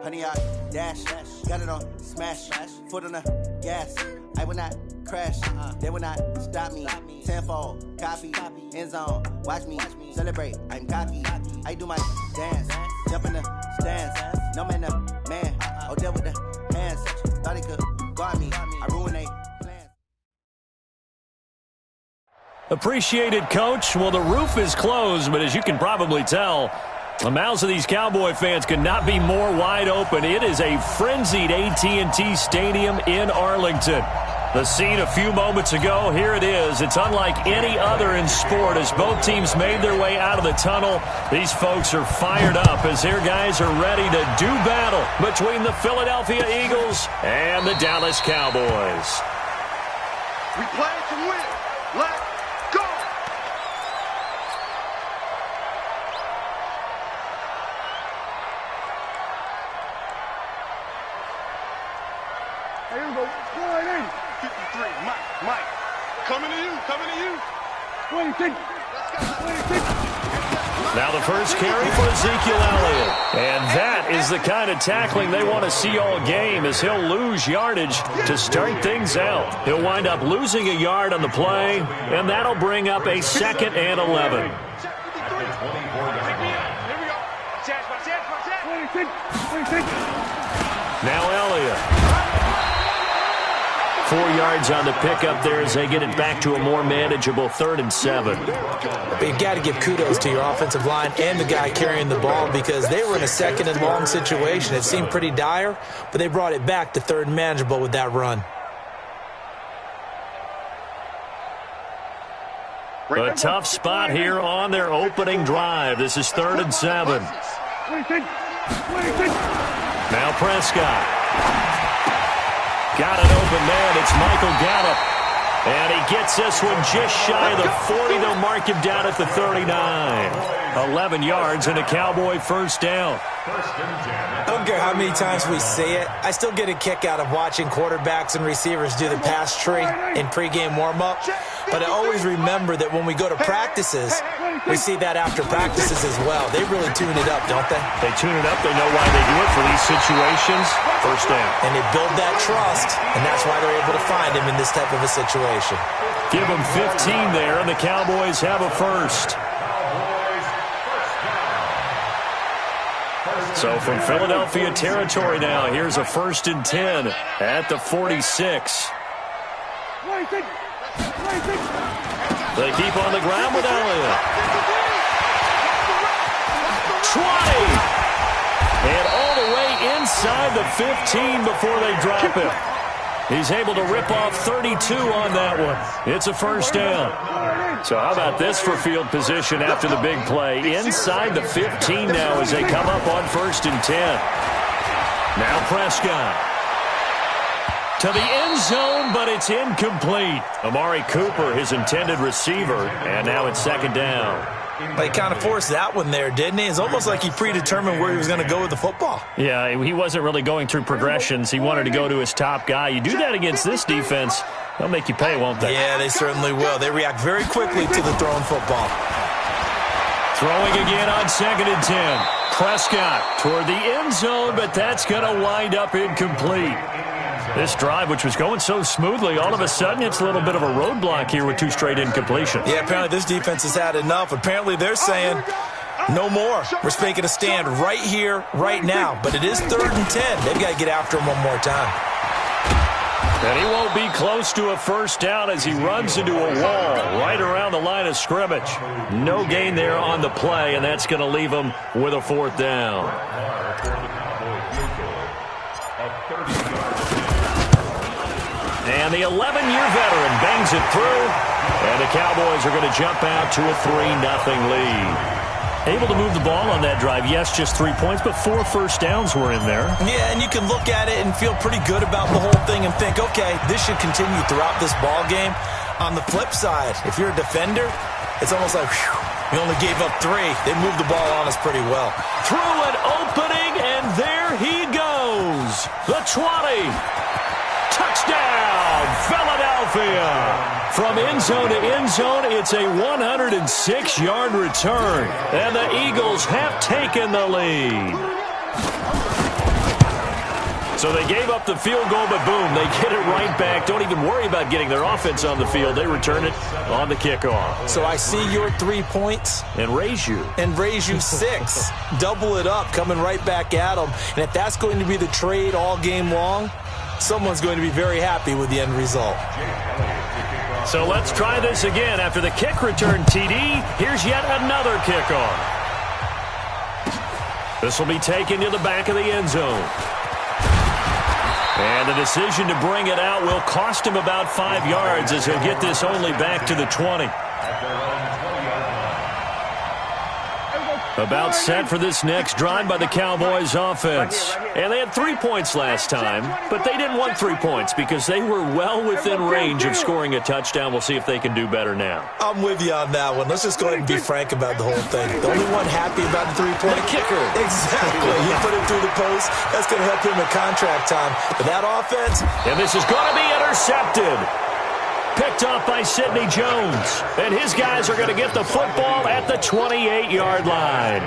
Honey, I dash, got it on smash, foot on the gas. I will not crash, they will not stop me. Tenfold, copy, end zone, watch me celebrate. I'm cocky, I do my dance, jump in the stands. No man, the man, oh, deal with the hands. Thought he could guard me, I ruined they plans. Appreciated, Coach. Well, the roof is closed, but as you can probably tell, the mouths of these Cowboy fans could not be more wide open. It is a frenzied AT&T Stadium in Arlington. The scene a few moments ago, here it is. It's unlike any other in sport as both teams made their way out of the tunnel. These folks are fired up as their guys are ready to do battle between the Philadelphia Eagles and the Dallas Cowboys. We play to win. Let's go! Here we go. Go ahead in. 53, Mike, coming to you. 26. Let's go. 26. Now the first carry for Ezekiel Elliott. And that is the kind of tackling they want to see all game as he'll lose yardage to start things out. He'll wind up losing a yard on the play, and that'll bring up a 2nd and 11. 26. Now Elliott. 4 yards on the pickup there as they get it back to a more manageable 3rd and 7. But you've got to give kudos to your offensive line and the guy carrying the ball because they were in a 2nd and long situation. It seemed pretty dire, but they brought it back to 3rd and manageable with that run. A tough spot here on their opening drive. This is 3rd and 7. 26. Now Prescott. Got an open man. It's Michael Gallup. And he gets this one just shy of the 40. They'll mark him down at the 39. 11 yards and a Cowboy first down. I don't care how many times we see it. I still get a kick out of watching quarterbacks and receivers do the pass tree in pregame warm-up. But I always remember that when we go to practices, we see that after practices as well. They really tune it up, don't they? They tune it up. They know why they do it for these situations. First down. And they build that trust, and that's why they're able to find him in this type of a situation. Give them 15 there, and the Cowboys have a first. So from Philadelphia territory now, here's a 1st and 10 at the 46. They keep on the ground with Elliott. 20. And all the way inside the 15 before they drop him. He's able to rip off 32 on that one. It's a first down. So how about this for field position after the big play? Inside the 15 now as they come up on 1st and 10. Now Prescott. To the end zone, but it's incomplete. Amari Cooper, his intended receiver, and now it's 2nd down. Well, he kind of forced that one there, didn't he? It's almost like he predetermined where he was going to go with the football. Yeah, he wasn't really going through progressions. He wanted to go to his top guy. You do that against this defense, they'll make you pay, won't they? Yeah, they certainly will. They react very quickly to the thrown football. Throwing again on 2nd and 10. Prescott toward the end zone, but that's going to wind up incomplete. This drive, which was going so smoothly, all of a sudden it's a little bit of a roadblock here with 2 straight incompletions. Yeah, apparently this defense has had enough. Apparently they're saying no more. We're making a stand right here, right now. But it is 3rd and 10. They've got to get after him one more time. And he won't be close to a first down as he runs into a wall right around the line of scrimmage. No gain there on the play, and that's going to leave him with a 4th down. And the 11-year veteran bangs it through, and the Cowboys are going to jump out to a 3-0 lead. Able to move the ball on that drive. Yes, just 3 points, but 4 first downs were in there. Yeah, and you can look at it and feel pretty good about the whole thing and think, okay, this should continue throughout this ball game. On the flip side, if you're a defender, it's almost like, whew, we only gave up 3. They moved the ball on us pretty well. Through an opening, and there he goes. The 20. Touchdown, Philadelphia. From end zone to end zone, it's a 106-yard return, and the Eagles have taken the lead. So they gave up the field goal, but boom, they get it right back. Don't even worry about getting their offense on the field. They return it on the kickoff. So I see your 3 points. And raise you. And raise you 6. Double it up, coming right back at them. And if that's going to be the trade all game long, someone's going to be very happy with the end result. So let's try this again. After the kick return TD, here's yet another kickoff. This will be taken to the back of the end zone. And the decision to bring it out will cost him about 5 yards as he'll get this only back to the 20. About set for this next drive by the Cowboys offense. And they had 3 points last time, but they didn't want 3 points because they were well within range of scoring a touchdown. We'll see if they can do better now. I'm with you on that one. Let's just go ahead and be frank about the whole thing. The only one happy about the 3-point kicker. Exactly. He put it through the post. That's going to help him at contract time. But that offense. And this is going to be intercepted. Picked off by Sidney Jones. And his guys are going to get the football at the 28-yard line.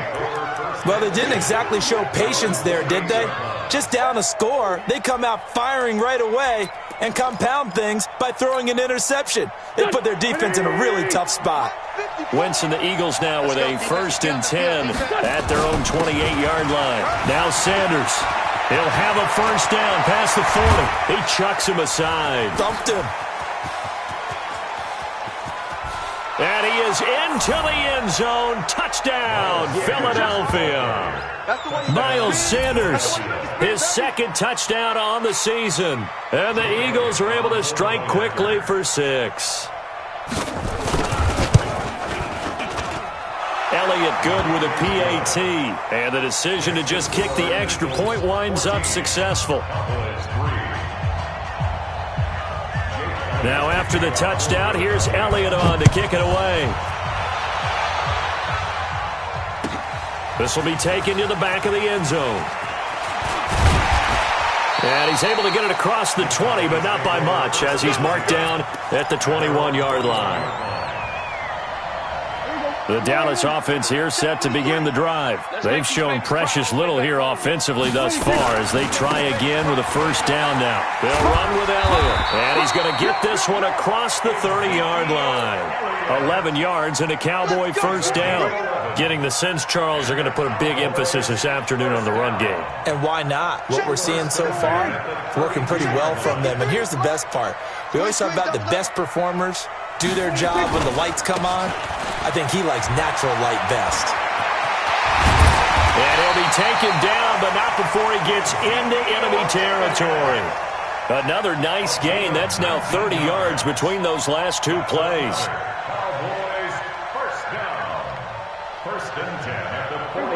Well, they didn't exactly show patience there, did they? Just down a score, they come out firing right away and compound things by throwing an interception. They put their defense in a really tough spot. Wentz and the Eagles now with a 1st and 10 at their own 28-yard line. Now Sanders. He'll have a first down past the 40. He chucks him aside. Thumped him. And he is into the end zone. Touchdown, Philadelphia. Miles Sanders, his 2nd touchdown on the season. And the Eagles are able to strike quickly for 6. Elliott good with a PAT. And the decision to just kick the extra point winds up successful. Now after the touchdown, here's Elliott on to kick it away. This will be taken to the back of the end zone. And he's able to get it across the 20, but not by much, as he's marked down at the 21-yard line. The Dallas offense here set to begin the drive. They've shown precious little here offensively thus far as they try again with a first down now. They'll run with Elliott, and he's going to get this one across the 30-yard line. 11 yards and a Cowboy first down. Getting the sense, Charles, are going to put a big emphasis this afternoon on the run game. And why not? What we're seeing so far, working pretty well from them. And here's the best part. We always talk about the best performers do their job when the lights come on. I think he likes natural light best. And he'll be taken down, but not before he gets into enemy territory. Another nice gain. That's now 30 yards between those last 2 plays.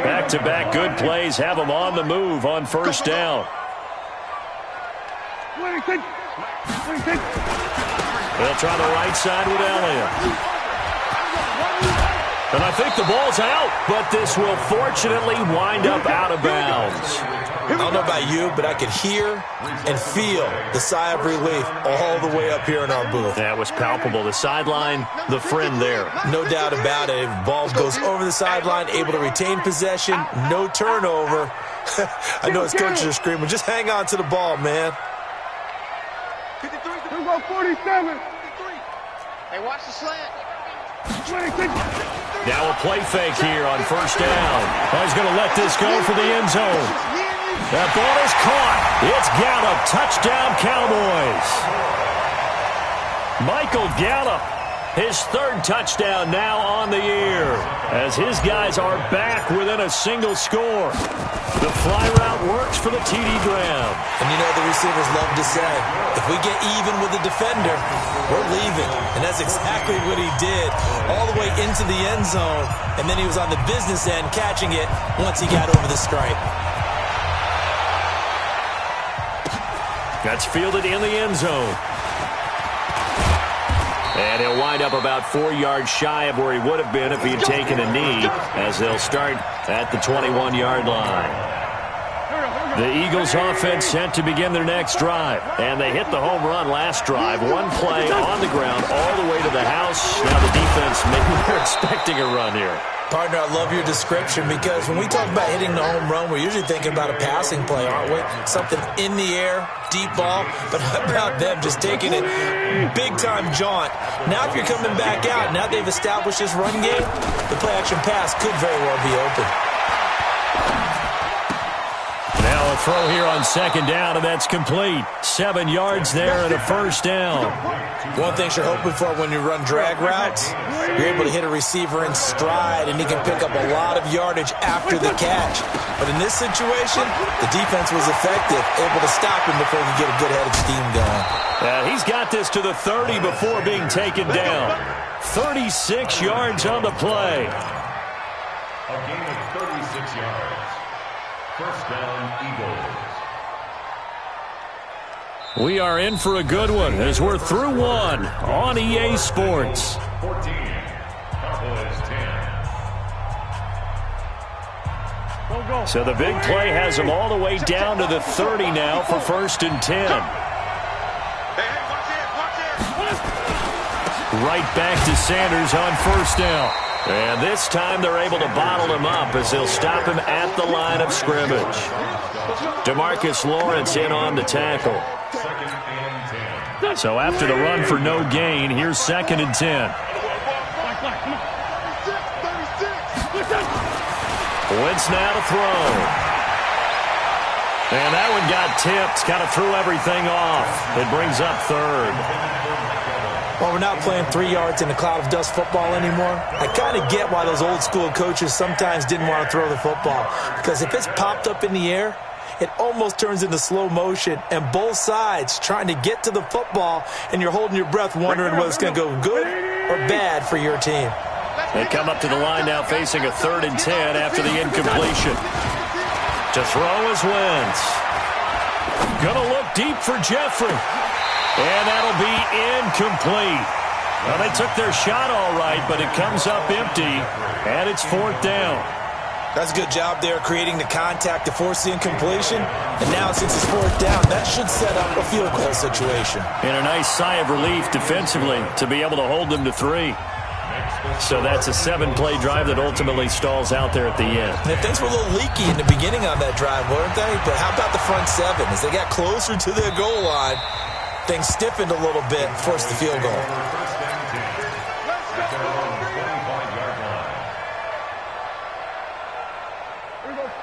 Back-to-back good plays have him on the move on first down. They'll try the right side with Elliott. And I think the ball's out, but this will fortunately wind up out of bounds. I don't know about you, but I could hear and feel the sigh of relief all the way up here in our booth. That was palpable. The sideline, the friend there. No doubt about it. If the ball goes over the sideline, able to retain possession, no turnover. I know his coaches are screaming, just hang on to the ball, man. 47. Hey, watch the slant. 26. Now a play fake here on first down. Oh, he's going to let this go for the end zone. That ball is caught. It's Gallup. Touchdown, Cowboys. Michael Gallup, his 3rd touchdown now on the year, as his guys are back within a single score. The fly route works for the TD Graham. And you know the receivers love to say, if we get even with the defender, we're leaving. And that's exactly what he did, all the way into the end zone. And then he was on the business end catching it once he got over the stripe. That's fielded in the end zone. And he'll wind up about 4 yards shy of where he would have been if he had taken a knee, as they'll start at the 21-yard line. The Eagles offense set to begin their next drive. And they hit the home run last drive. One play on the ground all the way to the house. Now the defense, maybe they're expecting a run here. Partner, I love your description because when we talk about hitting the home run, we're usually thinking about a passing play, aren't we? Something in the air, deep ball. But how about them just taking it big-time jaunt? Now if you're coming back out, now they've established this run game, the play-action pass could very well be open. Now a throw here on second down, and that's complete. 7 yards there and a first down. One thing you're hoping for when you run drag routes, you're able to hit a receiver in stride, and he can pick up a lot of yardage after the catch. But in this situation, the defense was effective, able to stop him before he could get a good head of steam going. He's got this to the 30 before being taken down. 36 yards on the play. A gain of 36 yards. First down, Eagles. We are in for a good one as we're through one on EA Sports. 14, Cowboys 10. So the big play has them all the way down to the 30 now for first and 10. Right back to Sanders on first down. And this time they're able to bottle him up as they'll stop him at the line of scrimmage. DeMarcus Lawrence in on the tackle. So after the run for no gain, here's second and 10. Wentz now to throw. And that one got tipped. Kind of threw everything off. It brings up third. Well, we're not playing 3 yards in a cloud of dust football anymore. I kind of get why those old school coaches sometimes didn't want to throw the football. Because if it's popped up in the air, it almost turns into slow motion, and both sides trying to get to the football, and you're holding your breath wondering whether it's going to go good or bad for your team. They come up to the line now facing a 3rd and 10 after the incompletion. To throw is Wentz. Gonna look deep for Jeffrey. And that'll be incomplete. Well, they took their shot all right, but it comes up empty, and it's 4th down. That's a good job there creating the contact to force the incompletion. And now since it's 4th down, that should set up a field goal situation. And a nice sigh of relief defensively to be able to hold them to 3. So that's a 7-play drive that ultimately stalls out there at the end. And things were a little leaky in the beginning on that drive, weren't they? But how about the front 7? As they got closer to their goal line, things stiffened a little bit, forced the field goal.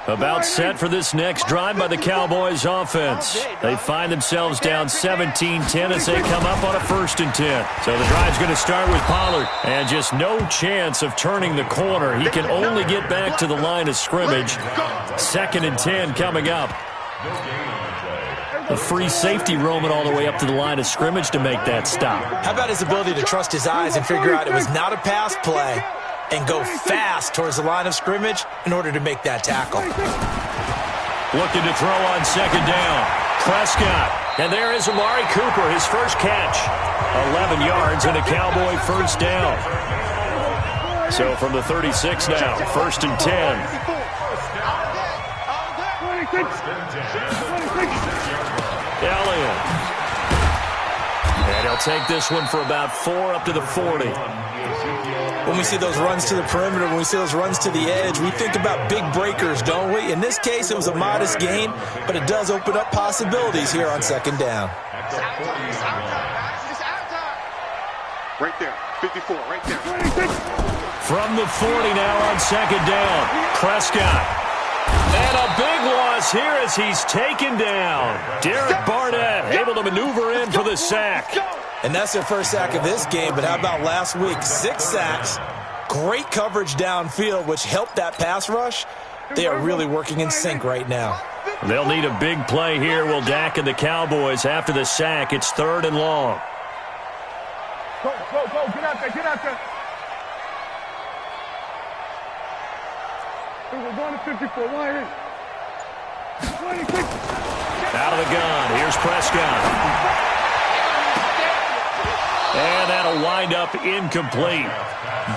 About set for this next drive by the Cowboys offense. They find themselves down 17-10 as they come up on a 1st and 10. So the drive's going to start with Pollard. And just no chance of turning the corner. He can only get back to the line of scrimmage. 2nd and 10 coming up. A free safety roaming all the way up to the line of scrimmage to make that stop. How about his ability to trust his eyes and figure out it was not a pass play and go fast towards the line of scrimmage in order to make that tackle. Looking to throw on 2nd down. Prescott. And there is Amari Cooper, his first catch. 11 yards and a Cowboy 1st down. So from the 36 now, 1st and 10. Elliott. And he'll take this one for about 4 up to the 40. When we see those runs to the perimeter, when we see those runs to the edge, we think about big breakers, don't we? In this case, it was a modest gain, but it does open up possibilities here on 2nd down. Right there, 54, right there. From the 40 now on 2nd down. Prescott. And a big loss here as he's taken down. Derek Barnett able to maneuver in for the sack. And that's their first sack of this game, but how about last week? 6 sacks, great coverage downfield, which helped that pass rush. They are really working in sync right now. They'll need a big play here, will Dak and the Cowboys after the sack. It's 3rd and long. Go, get out there, get out there. We're going to 54, line in. 26. Out of the gun, here's Prescott. And that'll wind up incomplete.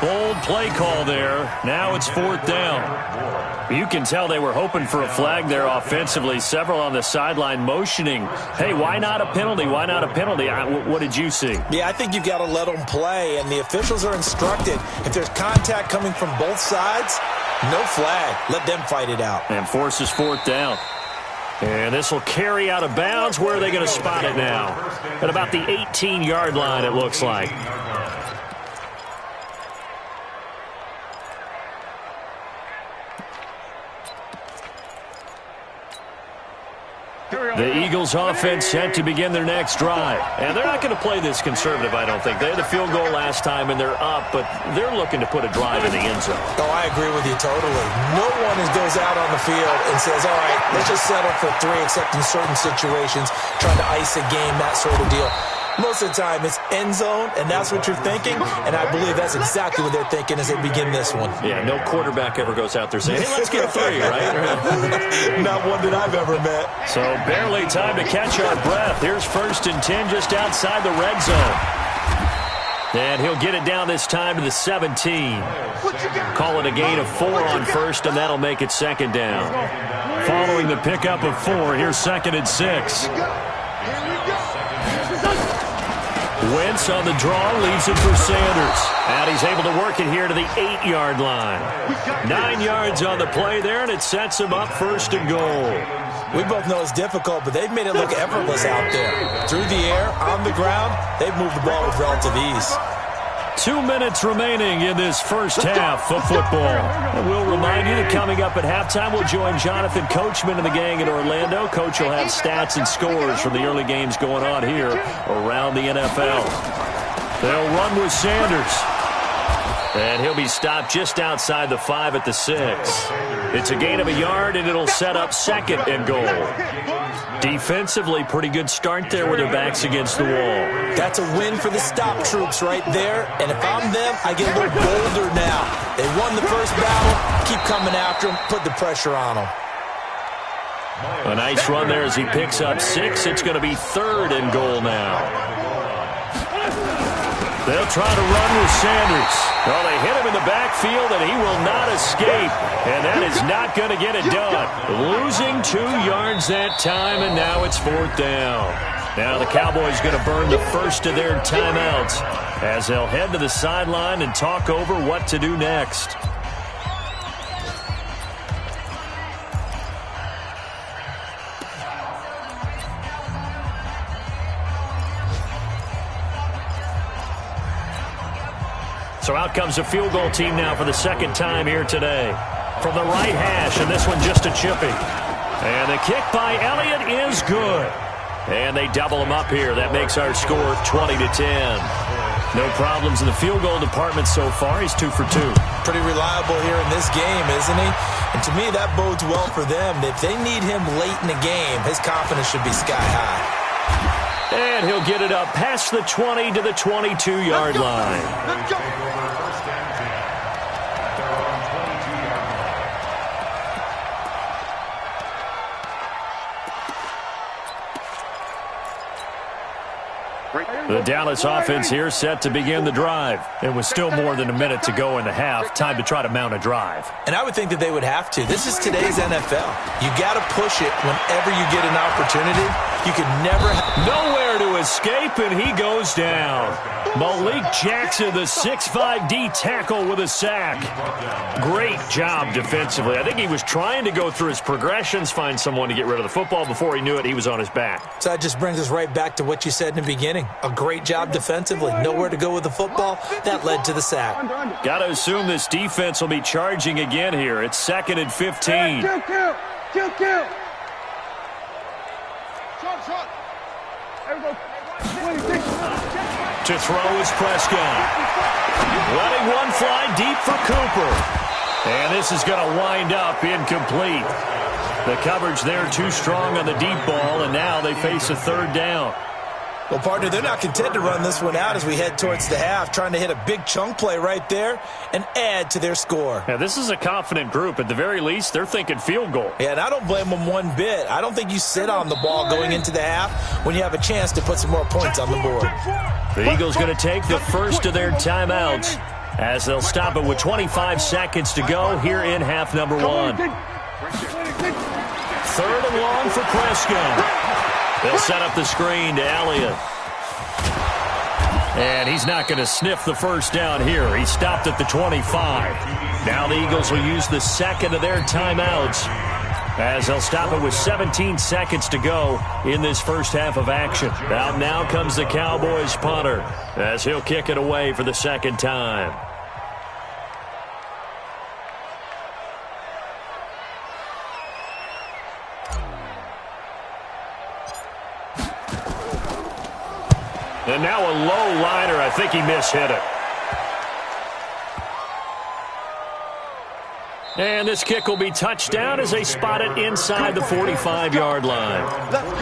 Bold play call there. Now it's 4th down. You can tell they were hoping for a flag there offensively. Several on the sideline motioning, hey, why not a penalty? Why not a penalty? What did you see? Yeah, I think you've got to let them play, and the officials are instructed. If there's contact coming from both sides, no flag. Let them fight it out. And forces 4th down. And this will carry out of bounds. Where are they going to spot it now? At about the 18-yard line, it looks like. The Eagles offense set to begin their next drive. And they're not going to play this conservative, I don't think. They had a field goal last time, and they're up, but they're looking to put a drive in the end zone. Oh, I agree with you totally. No one goes out on the field and says, all right, let's just settle for 3, except in certain situations, trying to ice a game, that sort of deal. Most of the time, it's end zone, and that's what you're thinking, and I believe that's exactly what they're thinking as they begin this one. Yeah, no quarterback ever goes out there saying, hey, let's get 3, right? Not one that I've ever met. So barely time to catch our breath. Here's 1st and 10 just outside the red zone. And he'll get it down this time to the 17. Call it a gain of 4 on 1st, and that'll make it 2nd down. Following the pickup of 4, here's 2nd and 6. Wentz on the draw, leaves it for Sanders. And he's able to work it here to the 8-yard line. 9 yards on the play there, and it sets him up 1st and goal. We both know it's difficult, but they've made it look effortless out there. Through the air, on the ground, they've moved the ball with relative ease. 2 minutes remaining in this first half of football. And we'll remind you that coming up at halftime, we'll join Jonathan Coachman and the gang in Orlando. Coach will have stats and scores from the early games going on here around the NFL. They'll run with Sanders. And he'll be stopped just outside the 5 at the 6. It's a gain of a yard, and it'll set up 2nd and goal. Defensively, pretty good start there with their backs against the wall. That's a win for the stop troops right there. And if I'm them, I get a little bolder now. They won the first battle. Keep coming after them. Put the pressure on them. A nice run there as he picks up 6. It's going to be 3rd and goal now. They'll try to run with Sanders. Well, they hit him in the backfield, and he will not escape. And that is not going to get it done. Losing 2 yards that time, and now it's 4th down. Now the Cowboys going to burn the first of their timeouts as they'll head to the sideline and talk over what to do next. So out comes a field goal team now for the 2nd time here today. From the right hash, and this one just a chipping. And the kick by Elliott is good. And they double him up here. That makes our score 20-10. No problems in the field goal department so far. He's 2 for 2. Pretty reliable here in this game, isn't he? And to me, that bodes well for them. If they need him late in the game, his confidence should be sky high. And he'll get it up past the 20 to the 22-yard line. Let's go. The Dallas offense here set to begin the drive. It was still more than a minute to go in the half. Time to try to mount a drive. And I would think that they would have to. This is today's NFL. You got to push it whenever you get an opportunity. You could never... Nowhere to escape, and he goes down. Malik Jackson, the 6'5" D tackle with a sack. Great job defensively. I think he was trying to go through his progressions, find someone to get rid of the football. Before he knew it, he was on his back. So that just brings us right back to what you said in the beginning. A great job defensively. Nowhere to go with the football. That led to the sack. Got to assume this defense will be charging again here. It's 2nd and 15. Kill. Shot. There we go. 26. To throw is Prescott. Letting one fly deep for Cooper. And this is going to wind up incomplete. The coverage there too strong on the deep ball, and now they face a 3rd down. Well, partner, they're not content to run this one out as we head towards the half, trying to hit a big chunk play right there and add to their score. Yeah, this is a confident group. At the very least, they're thinking field goal. Yeah, and I don't blame them one bit. I don't think you sit on the ball going into the half when you have a chance to put some more points on the board. The Eagles going to take the first of their timeouts. as they'll stop it with 25 seconds to go here in half number 1. 3rd and long for Prescott. They'll set up the screen to Elliott. And he's not going to sniff the first down here. He stopped at the 25. Now the Eagles will use the second of their timeouts as they'll stop it with 17 seconds to go in this first half of action. Now comes the Cowboys punter as he'll kick it away for the second time. And now a low liner. I think he mishit it. And this kick will be touchdown as they spot it inside the 45-yard line. Let's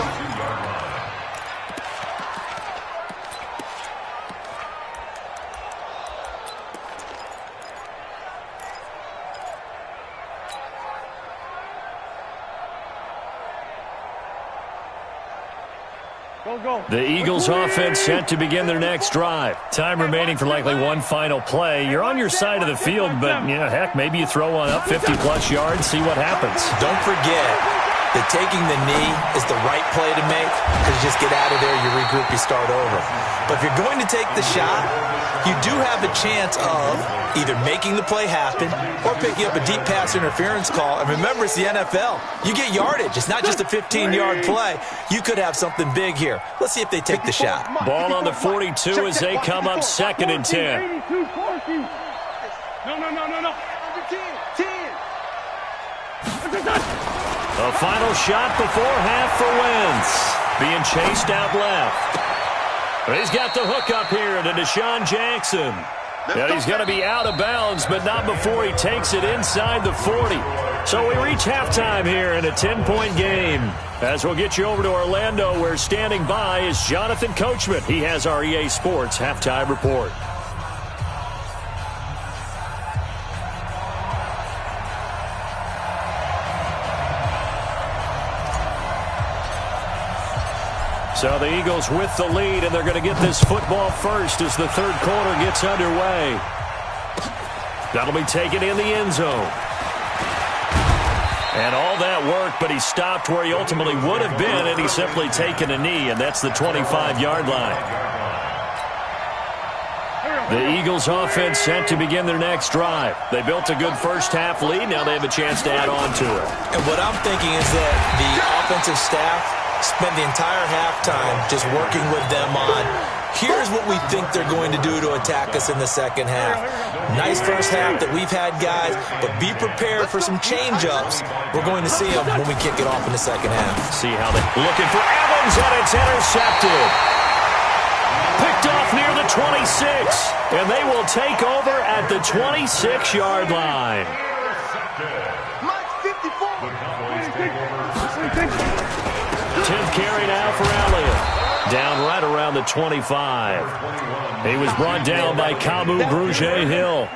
go. The Eagles offense set to begin their next drive. Time remaining for likely one final play. You're on your side of the field, but, heck, maybe you throw one up 50-plus yards, see what happens. Don't forget that taking the knee is the right play to make because you just get out of there, you regroup, you start over. But if you're going to take the shot, you do have a chance of either making the play happen or picking up a deep pass interference call. And remember, it's the NFL. You get yardage. It's not just a 15-yard play. You could have something big here. Let's see if they take the shot. Ball on the 42 as they come up 2nd and 10. No. 10. A final shot before half for Wentz. Being chased out left. He's got the hook up here to Deshaun Jackson. And he's going to be out of bounds, but not before he takes it inside the 40. So we reach halftime here in a 10-point game. As we'll get you over to Orlando, where standing by is Jonathan Coachman. He has our EA Sports halftime report. So the Eagles with the lead, and they're going to get this football first as the third quarter gets underway. That'll be taken in the end zone. And all that work, but he stopped where he ultimately would have been, and he's simply taken a knee, and that's the 25-yard line. The Eagles offense set to begin their next drive. They built a good first-half lead. Now they have a chance to add on to it. And what I'm thinking is that the offensive staff spent the entire halftime just working with them on, here's what we think they're going to do to attack us in the second half. Nice first half that we've had, guys, but be prepared for some change-ups. We're going to see them when we kick it off in the second half. See how they're looking for Evans, and it's intercepted. Picked off near the 26, and they will take over at the 26-yard line. Mike 54. 10th carry now for Elliott. Down right around the 25. He was brought down by Kamu Grugier-Hill.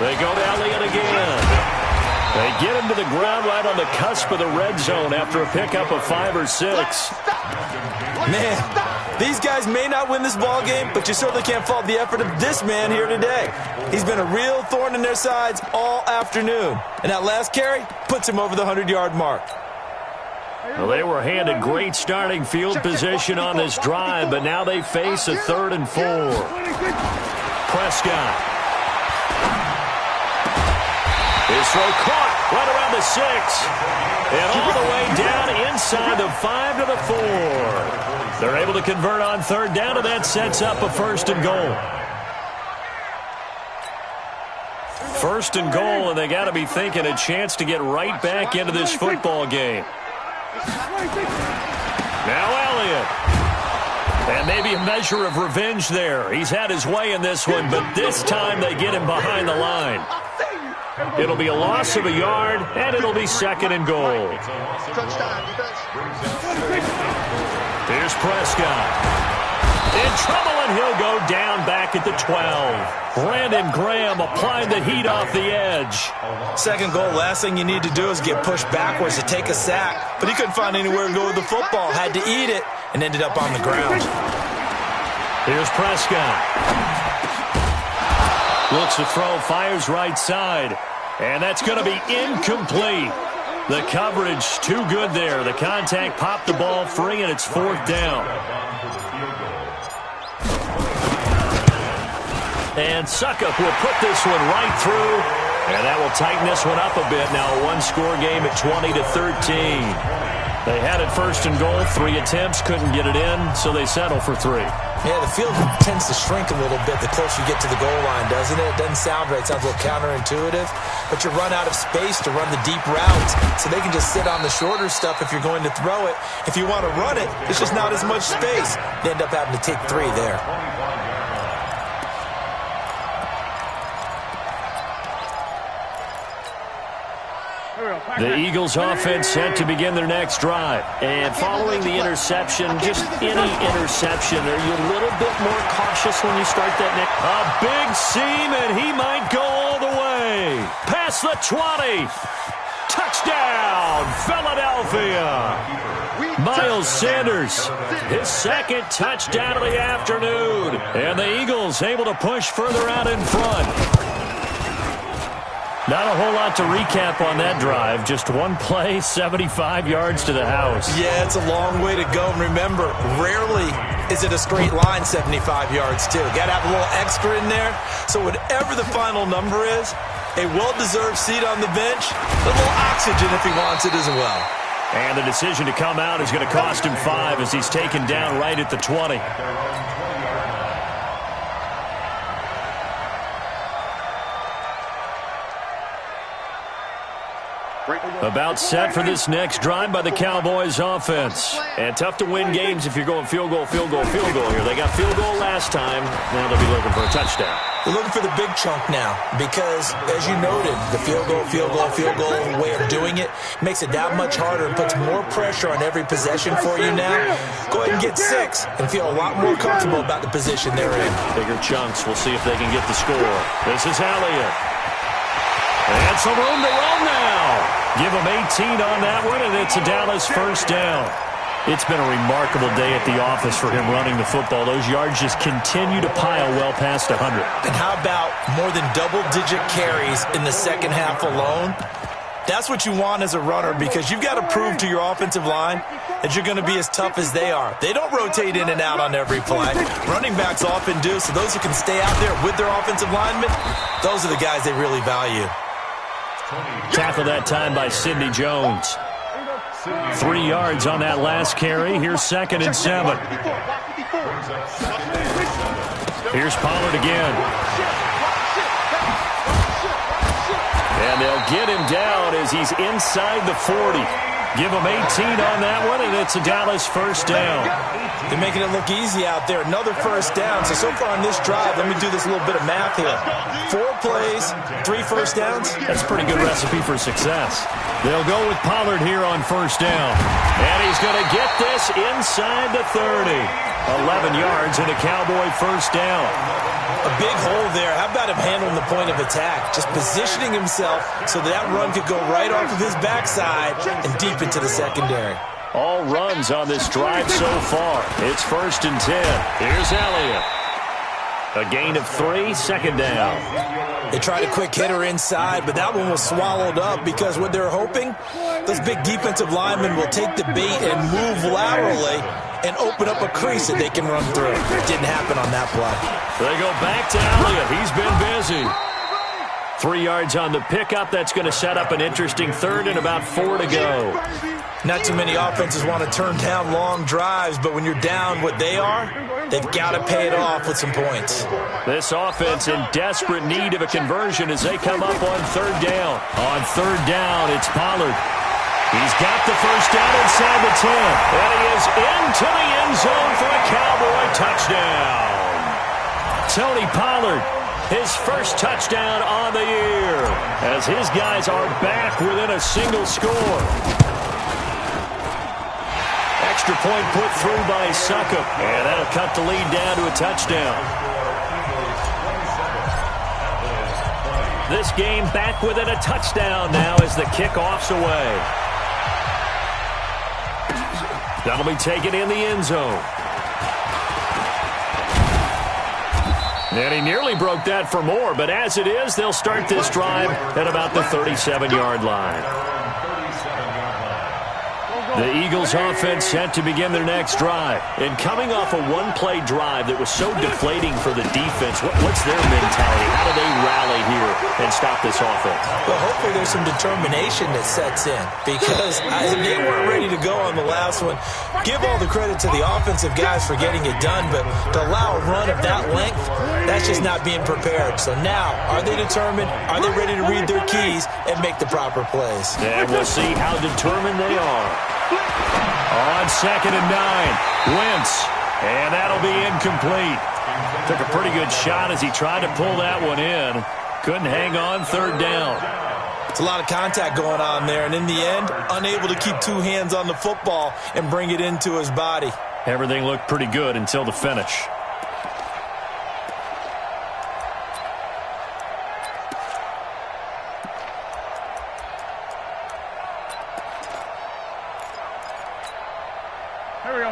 They go to Elliott again. They get him to the ground right on the cusp of the red zone after a pickup of 5 or 6. Man, these guys may not win this ball game, but you certainly can't fault the effort of this man here today. He's been a real thorn in their sides all afternoon. And that last carry puts him over the 100-yard mark. Well, they were handed great starting field position on this drive, but now they face a 3rd and 4. Prescott. His throw caught right around the 6. And all the way down inside the 5 to the 4. They're able to convert on 3rd down, and that sets up a 1st and goal. 1st and goal, and they got to be thinking a chance to get right back into this football game. Now Elliott. And maybe a measure of revenge there. He's had his way in this one, but this time they get him behind the line. It'll be a loss of a yard, and it'll be 2nd and goal. Here's Prescott. In trouble, and he'll go down back at the 12. Brandon Graham applying the heat off the edge. Second goal, last thing you need to do is get pushed backwards to take a sack. But he couldn't find anywhere to go with the football. Had to eat it and ended up on the ground. Here's Prescott. Looks to throw, fires right side. And that's going to be incomplete. The coverage too good there. The contact popped the ball free, and it's fourth down. And Suckup will put this one right through, and that will tighten this one up a bit. Now a one-score game at 20-13. They had it first and goal, 3 attempts, couldn't get it in, so they settle for 3. Yeah, the field tends to shrink a little bit the closer you get to the goal line, doesn't it? It doesn't sound right. It sounds a little counterintuitive. But you run out of space to run the deep routes, so they can just sit on the shorter stuff if you're going to throw it. If you want to run it, it's just not as much space. You end up having to take 3 there. The Eagles offense set to begin their next drive. And following the interception, just any interception, are you a little bit more cautious when you start that next? A big seam, and he might go all the way. Past the 20. Touchdown, Philadelphia. Miles Sanders, his second touchdown of the afternoon. And the Eagles able to push further out in front. Not a whole lot to recap on that drive. Just one play, 75 yards to the house. Yeah, it's a long way to go. And remember, rarely is it a straight line 75 yards, too. Got to have a little extra in there. So whatever the final number is, a well-deserved seat on the bench, a little oxygen if he wants it as well. And the decision to come out is going to cost him 5 as he's taken down right at the 20. About set for this next drive by the Cowboys offense. And tough to win games if you're going field goal, field goal, field goal here. They got field goal last time. Now they'll be looking for a touchdown. They're looking for the big chunk now because, as you noted, the field goal way of doing it makes it that much harder and puts more pressure on every possession for you now. Go ahead and get 6 and feel a lot more comfortable about the position they're in. Bigger chunks. We'll see if they can get the score. This is Elliott. And some room to run now. Give him 18 on that one, and it's a Dallas first down. It's been a remarkable day at the office for him running the football. Those yards just continue to pile well past 100. And how about more than double-digit carries in the second half alone? That's what you want as a runner because you've got to prove to your offensive line that you're going to be as tough as they are. They don't rotate in and out on every play. Running backs often do, so those who can stay out there with their offensive linemen, those are the guys they really value. Tackle that time by Sidney Jones. 3 yards on that last carry. Here's 2nd and 7. Here's Pollard again. And they'll get him down as he's inside the 40. Give him 18 on that one, and it's a Dallas first down. They're making it look easy out there. Another first down. So far on this drive, let me do this little bit of math here. 4 plays, 3 first downs. That's a pretty good recipe for success. They'll go with Pollard here on first down. And he's going to get this inside the 30. 11 yards and a Cowboy first down. A big hole there. How about him handling the point of attack? Just positioning himself so that run could go right off of his backside and deep into the secondary. All runs on this drive so far. It's 1st and 10. Here's Elliott. A gain of 3, 2nd down. They tried a quick hitter inside, but that one was swallowed up because what they're hoping, those big defensive linemen will take the bait and move laterally and open up a crease that they can run through. It didn't happen on that play. They go back to Elliott. He's been busy. 3 yards on the pickup. That's going to set up an interesting 3rd and about 4 to go. Not too many offenses want to turn down long drives, but when you're down what they are, they've got to pay it off with some points. This offense in desperate need of a conversion as they come up on 3rd down. On 3rd down, it's Pollard. He's got the first down inside the 10. And he is into the end zone for a Cowboy touchdown. Tony Pollard, his first touchdown on the year, as his guys are back within a single score. extra point put through by Succop. And that'll cut the lead down to a touchdown. This game back within a touchdown now as the kickoff's away. That'll be taken in the end zone. And he nearly broke that for more, but as it is, they'll start this drive at about the 37-yard line. The Eagles offense set to begin their next drive. And coming off a one-play drive that was so deflating for the defense, what's their mentality? How do they rally here and stop this offense? Well, hopefully there's some determination that sets in because they weren't ready to go on the last one. Give all the credit to the offensive guys for getting it done, but to allow a run of that length, that's just not being prepared. So now, are they determined? Are they ready to read their keys and make the proper plays? And we'll see how determined they are. On 2nd and 9, Wentz, and that'll be incomplete. Took a pretty good shot as he tried to pull that one in. Couldn't hang on 3rd down. It's a lot of contact going on there, and in the end, unable to keep 2 hands on the football and bring it into his body. Everything looked pretty good until the finish.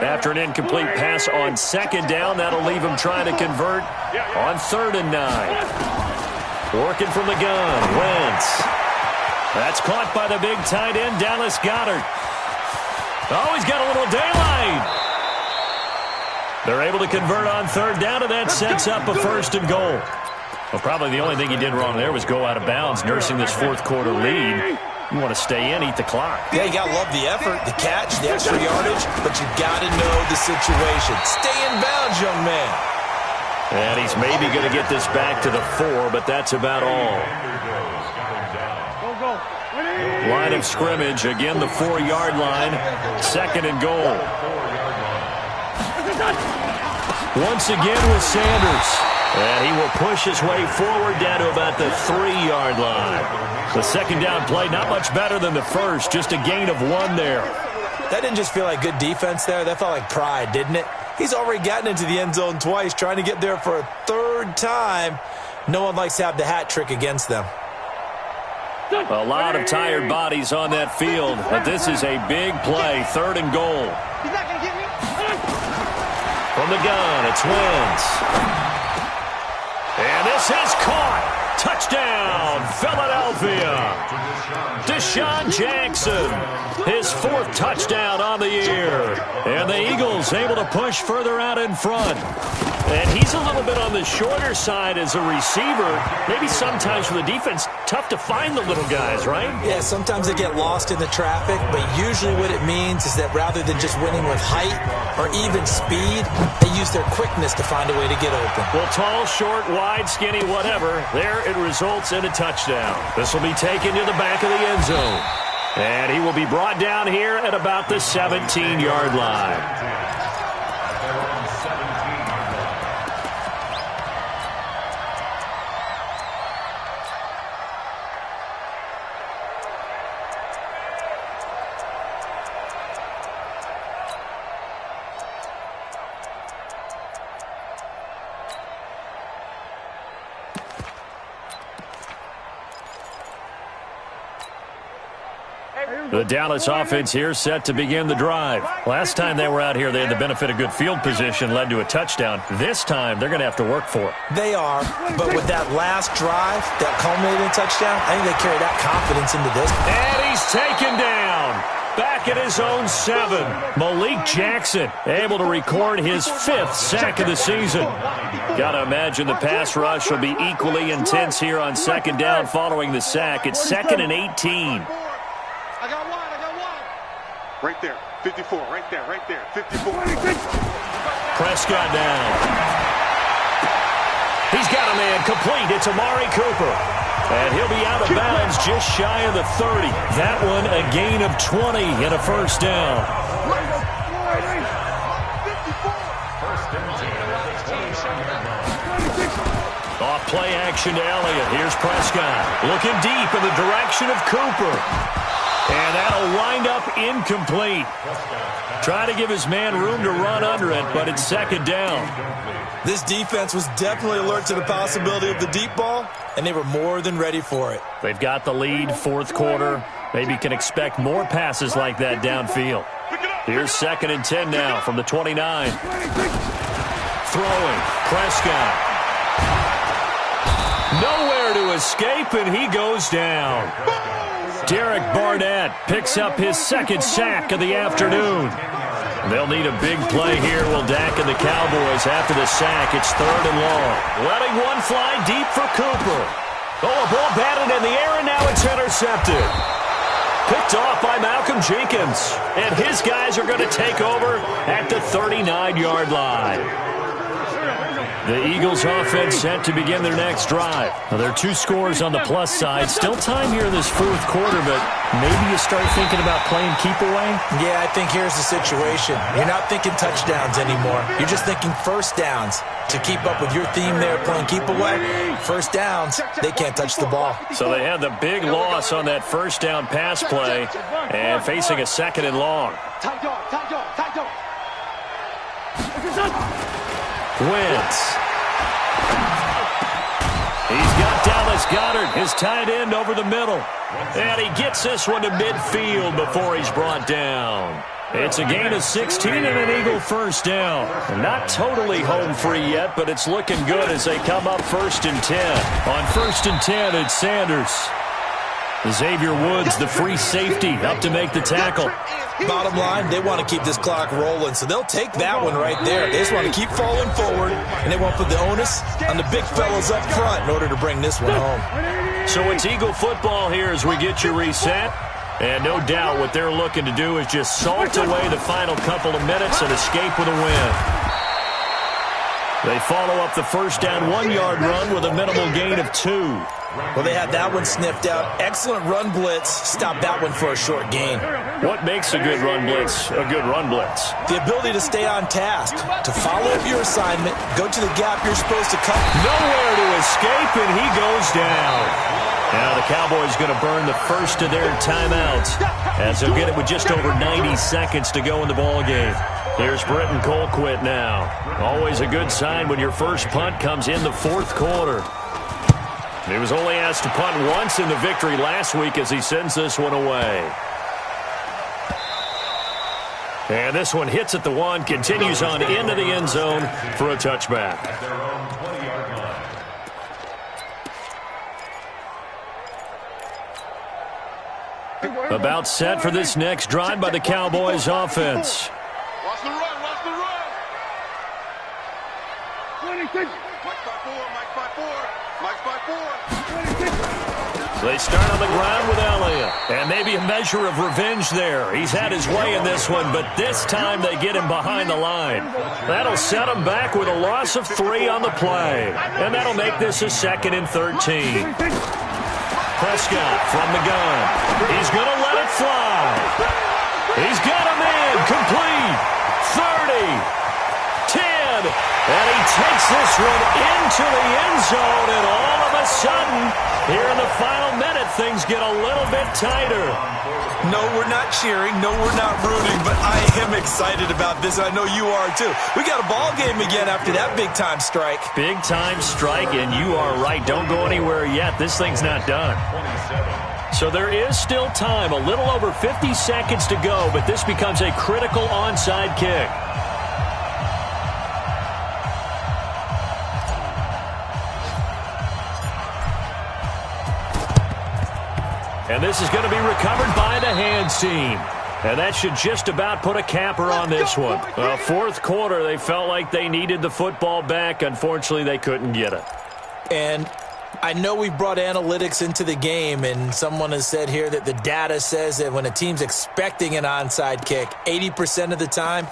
After an incomplete pass on 2nd down, that'll leave him trying to convert on 3rd and 9. Working from the gun, Wentz. That's caught by the big tight end, Dallas Goedert. Oh, he's got a little daylight. They're able to convert on 3rd down, and that sets up a 1st and goal. Well, probably the only thing he did wrong there was go out of bounds, nursing this 4th quarter lead. You want to stay in, eat the clock. Yeah, you got to love the effort, the catch, the extra yardage, but you got to know the situation. Stay in bounds, young man. And he's maybe going to get this back to the 4, but that's about all. Line of scrimmage, again the 4-yard line. 2nd and goal. Once again with Sanders. And he will push his way forward down to about the 3-yard line. The 2nd down play, not much better than the first, just a gain of 1 there. That didn't just feel like good defense there. That felt like pride, didn't it? He's already gotten into the end zone twice, trying to get there for a 3rd time. No one likes to have the hat trick against them. A lot of tired bodies on that field, but this is a big play, 3rd and goal. He's not going to get me. From the gun, it's Wentz. And this is caught. Touchdown, Philadelphia. Deshaun Jackson, his 4th touchdown on the year. And the Eagles able to push further out in front. And he's a little bit on the shorter side as a receiver. Maybe sometimes for the defense, tough to find the little guys, right? Yeah, sometimes they get lost in the traffic, but usually what it means is that rather than just winning with height or even speed, they use their quickness to find a way to get open. Well, tall, short, wide, skinny, whatever, there it results in a touchdown. This will be taken to the back of the end zone. And he will be brought down here at about the 17-yard line. The Dallas offense here set to begin the drive. Last time they were out here, they had the benefit of good field position, led to a touchdown. This time, they're going to have to work for it. They are, but with that last drive that culminated in a touchdown, I think they carry that confidence into this. And he's taken down. Back at his own 7. Malik Jackson able to record his 5th sack of the season. Got to imagine the pass rush will be equally intense here on 2nd down following the sack. It's 2nd and 18. I got one. Right there. 54. Right there. 54. Prescott down. He's got a man complete. It's Amari Cooper. And he'll be out of bounds just shy of the 30. That one a gain of 20 and a 1st down. Off play action to Elliott. Here's Prescott. Looking deep in the direction of Cooper. And that'll wind up incomplete. Trying to give his man room to run under it, but it's second down. This defense was definitely alert to the possibility of the deep ball, and they were more than ready for it. They've got the lead, fourth quarter. Maybe can expect more passes like that downfield. Here's 2nd and 10 now from the 29. Throwing, Prescott. Nowhere to escape, and he goes down. Derek Barnett picks up his second sack of the afternoon. They'll need a big play here. Will Dak and the Cowboys after the sack. It's 3rd and long. Letting one fly deep for Cooper. Oh, a ball batted in the air, and now it's intercepted. Picked off by Malcolm Jenkins. And his guys are going to take over at the 39-yard line. The Eagles offense set to begin their next drive. Now, there are 2 scores on the plus side. Still time here in this fourth quarter, but maybe you start thinking about playing keep away? Yeah, I think here's the situation. You're not thinking touchdowns anymore. You're just thinking first downs. To keep up with your theme there, playing keep away, first downs, they can't touch the ball. So they had the big loss on that first down pass play and facing a 2nd and long. Wentz. He's got Dallas Goedert, his tight end, over the middle. And he gets this one to midfield before he's brought down. It's a gain of 16 and an Eagle first down. Not totally home free yet, but it's looking good as they come up 1st and 10. On 1st and 10, it's Sanders. Xavier Woods, the free safety, up to make the tackle. Bottom line, they want to keep this clock rolling, so they'll take that one right there. They just want to keep falling forward, and they want to put the onus on the big fellas up front in order to bring this one home. So it's Eagle football here as we get you reset. And no doubt what they're looking to do is just salt away the final couple of minutes and escape with a win. They follow up the first down 1-yard run with a minimal gain of 2. Well, they had that one sniffed out. Excellent run blitz. Stop that one for a short gain. What makes a good run blitz a good run blitz? The ability to stay on task, to follow up your assignment, go to the gap you're supposed to cut. Nowhere to escape, and he goes down. Now the Cowboys going to burn the first of their timeouts as they'll get it with just over 90 seconds to go in the ballgame. Here's Britton Colquitt now. Always a good sign when your first punt comes in the fourth quarter. He was only asked to punt once in the victory last week as he sends this one away. And this one hits at the 1, continues on into the end zone for a touchback. About set for this next drive by the Cowboys offense. Watch the run, watch the run. 26. Mike's by 4, Mike's by 4, Mike's by 4. They start on the ground with Elliott. And maybe a measure of revenge there. He's had his way in this one, but this time they get him behind the line. That'll set him back with a loss of 3 on the play. And that'll make this a 2nd and 13. Prescott from the gun. He's going to let it fly. He's got a man complete. 30, 10, and he takes this one into the end zone, and all of a sudden, here in the final minute, things get a little bit tighter. No, we're not cheering. No, we're not rooting, but I am excited about this. I know you are, too. We got a ball game again after that big-time strike. Big-time strike, and you are right. Don't go anywhere yet. This thing's not done. So there is still time, a little over 50 seconds to go, but this becomes a critical onside kick. And this is going to be recovered by the hands team. And that should just about put a capper on this one. Fourth quarter, they felt like they needed the football back. Unfortunately, they couldn't get it. And I know we brought analytics into the game, and someone has said here that the data says that when a team's expecting an onside kick, 80% of the time,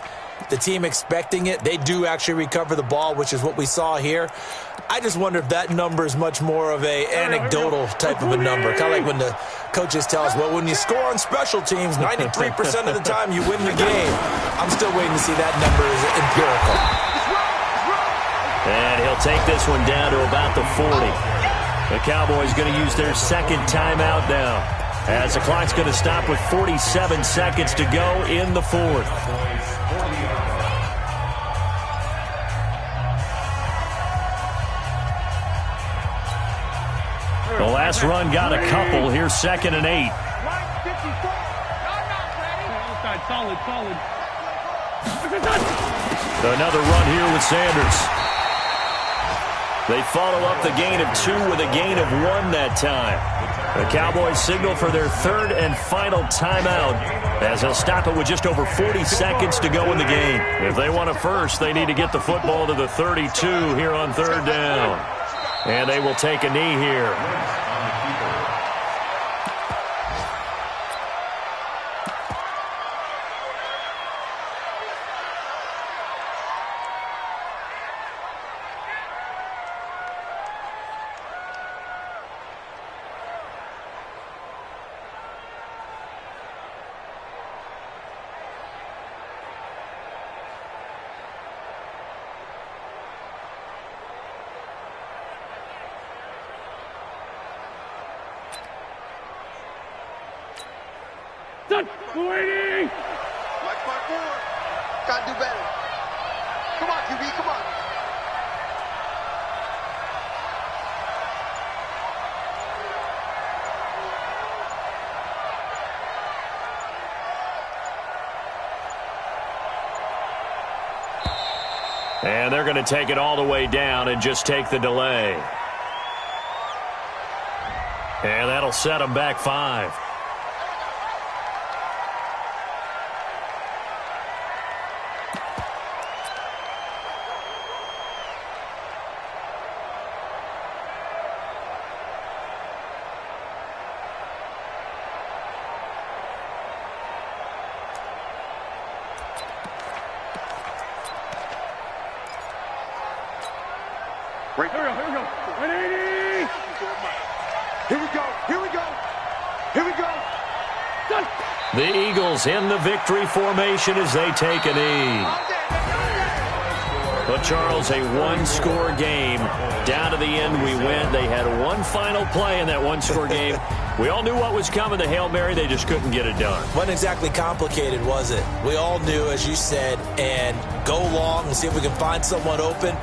the team expecting it, they do actually recover the ball, which is what we saw here. I just wonder if that number is much more of a anecdotal type of a number. Kind of like when the coaches tell us, well, when you score on special teams, 93% of the time you win the game. I'm still waiting to see that number as empirical. And he'll take this one down to about the 40. The Cowboys going to use their second timeout now. as the clock's going to stop with 47 seconds to go in the fourth. The last run got a couple. Here's 2nd and 8. Solid. Another run here with Sanders. They follow up the gain of 2 with a gain of 1 that time. The Cowboys signal for their 3rd and final timeout as they'll stop it with just over 40 seconds to go in the game. If they want a first, they need to get the football to the 32 here on 3rd down. And they will take a knee here. Waiting! Watch my board. Gotta do better. Come on, QB, come on. And they're going to take it all the way down and just take the delay. And that'll set them back 5. Right. Here we go. 180! Here we go. Done. The Eagles in the victory formation as they take a knee. But, Charles, a one-score game. Down to the end we went. They had one final play in that one-score game. We all knew what was coming, the Hail Mary. They just couldn't get it done. Wasn't exactly complicated, was it? We all knew, as you said, and go long and see if we can find someone open.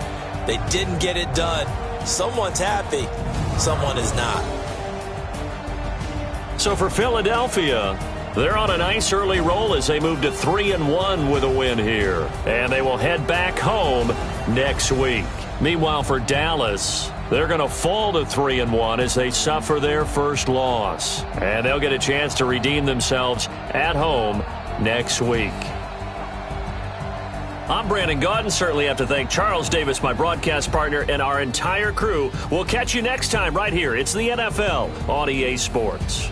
They didn't get it done. Someone's happy. Someone is not. So for Philadelphia, they're on a nice early roll as they move to 3-1 with a win here. And they will head back home next week. Meanwhile, for Dallas, they're going to fall to 3-1 as they suffer their first loss. And they'll get a chance to redeem themselves at home next week. I'm Brandon Gaudin. Certainly have to thank Charles Davis, my broadcast partner, and our entire crew. We'll catch you next time right here. It's the NFL on EA Sports.